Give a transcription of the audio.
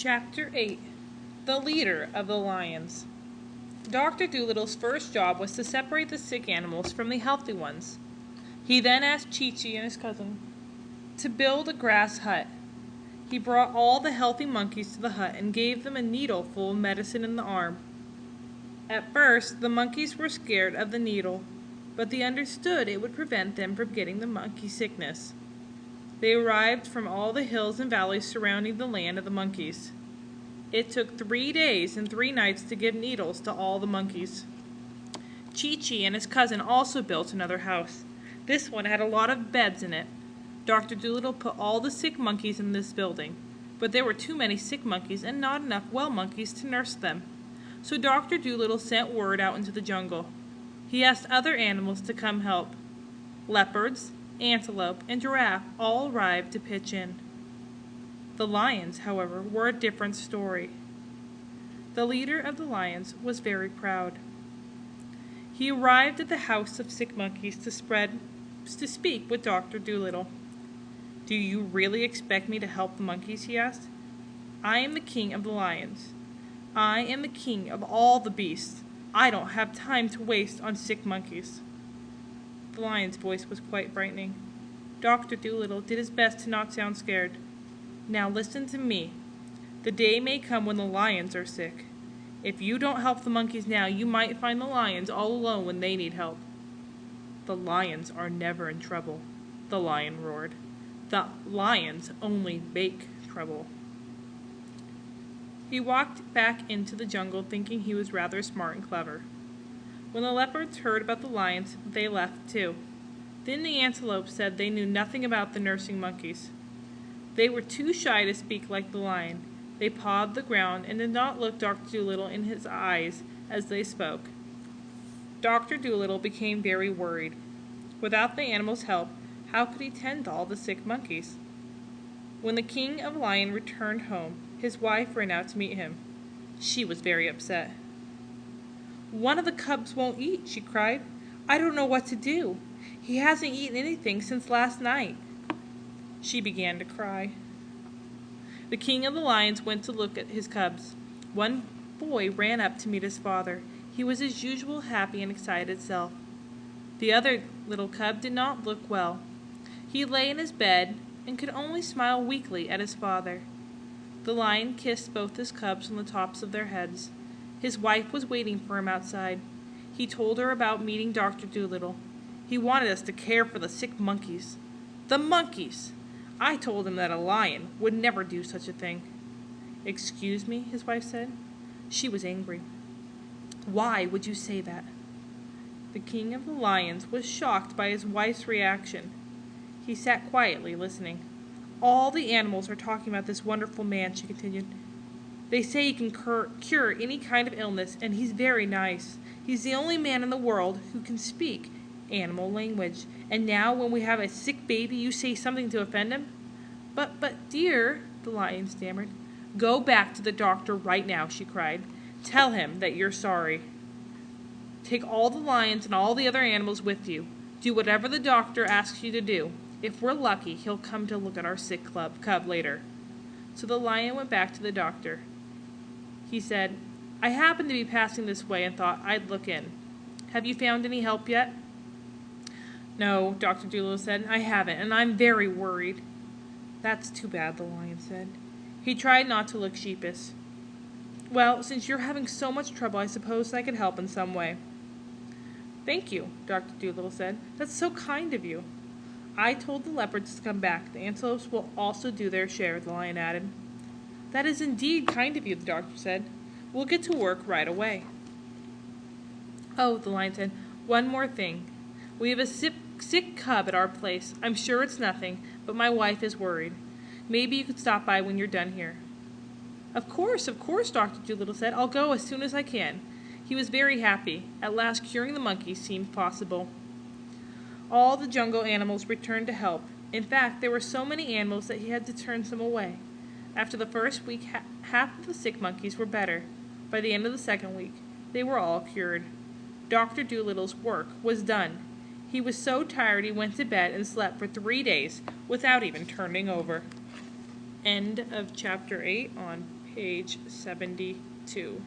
Chapter 8. The Leader of the Lions. Dr. Dolittle's first job was to separate the sick animals from the healthy ones. He then asked Chee-Chee and his cousin to build a grass hut. He brought all the healthy monkeys to the hut and gave them a needle full of medicine in the arm. At first, the monkeys were scared of the needle, but they understood it would prevent them from getting the monkey sickness. They arrived from all the hills and valleys surrounding the land of the monkeys. It took 3 days and 3 nights to give needles to all the monkeys. Chee-Chee and his cousin also built another house. This one had a lot of beds in it. Dr. Dolittle put all the sick monkeys in this building, but there were too many sick monkeys and not enough well monkeys to nurse them. So Dr. Dolittle sent word out into the jungle. He asked other animals to come help. Leopards, antelope, and giraffe all arrived to pitch in. The lions, however, were a different story. The leader of the lions was very proud. He arrived at the house of sick monkeys to speak with Dr. Dolittle. "Do you really expect me to help the monkeys?" he asked. "I am the king of the lions. I am the king of all the beasts. I don't have time to waste on sick monkeys." The lion's voice was quite frightening. Dr. Dolittle did his best to not sound scared. "Now listen to me. The day may come when the lions are sick. If you don't help the monkeys now, you might find the lions all alone when they need help." "The lions are never in trouble," the lion roared. "The lions only make trouble." He walked back into the jungle thinking he was rather smart and clever. When the leopards heard about the lions, they left too. Then the antelopes said they knew nothing about the nursing monkeys. They were too shy to speak like the lion. They pawed the ground and did not look Dr. Dolittle in his eyes as they spoke. Dr. Dolittle became very worried. Without the animals' help, how could he tend to all the sick monkeys? When the king of lions returned home, his wife ran out to meet him. She was very upset. "One of the cubs won't eat," she cried. "I don't know what to do. He hasn't eaten anything since last night." She began to cry. The king of the lions went to look at his cubs. One boy ran up to meet his father. He was his usual happy and excited self. The other little cub did not look well. He lay in his bed and could only smile weakly at his father. The lion kissed both his cubs on the tops of their heads. His wife was waiting for him outside. He told her about meeting Dr. Dolittle. "He wanted us to care for the sick monkeys." "The monkeys! I told him that a lion would never do such a thing." "Excuse me," his wife said. She was angry. "Why would you say that?" The king of the lions was shocked by his wife's reaction. He sat quietly listening. "All the animals are talking about this wonderful man," she continued. "They say he can cure any kind of illness, and he's very nice. He's the only man in the world who can speak animal language. And now, when we have a sick baby, you say something to offend him?" But, dear," the lion stammered. "Go back to the doctor right now," she cried. "Tell him that you're sorry. Take all the lions and all the other animals with you. Do whatever the doctor asks you to do. If we're lucky, he'll come to look at our sick cub later." So the lion went back to the doctor. He said, "I happened to be passing this way and thought I'd look in. Have you found any help yet?" "No," Dr. Dolittle said, "I haven't, and I'm very worried." "That's too bad," the lion said. He tried not to look sheepish. "Well, since you're having so much trouble, I suppose I could help in some way." "Thank you," Dr. Dolittle said. "That's so kind of you." "I told the leopards to come back. The antelopes will also do their share," the lion added. "That is indeed kind of you," the doctor said. "We'll get to work right away." "Oh," the lion said, "one more thing. We have a sick cub at our place. I'm sure it's nothing, but my wife is worried. Maybe you could stop by when you're done here." Of course," Dr. Dolittle said. "I'll go as soon as I can." He was very happy. At last curing the monkeys seemed possible. All the jungle animals returned to help. In fact, there were so many animals that he had to turn some away. After the first week, half of the sick monkeys were better. By the end of the second week, they were all cured. Dr. Dolittle's work was done. He was so tired he went to bed and slept for 3 days without even turning over. End of chapter 8 on page 72.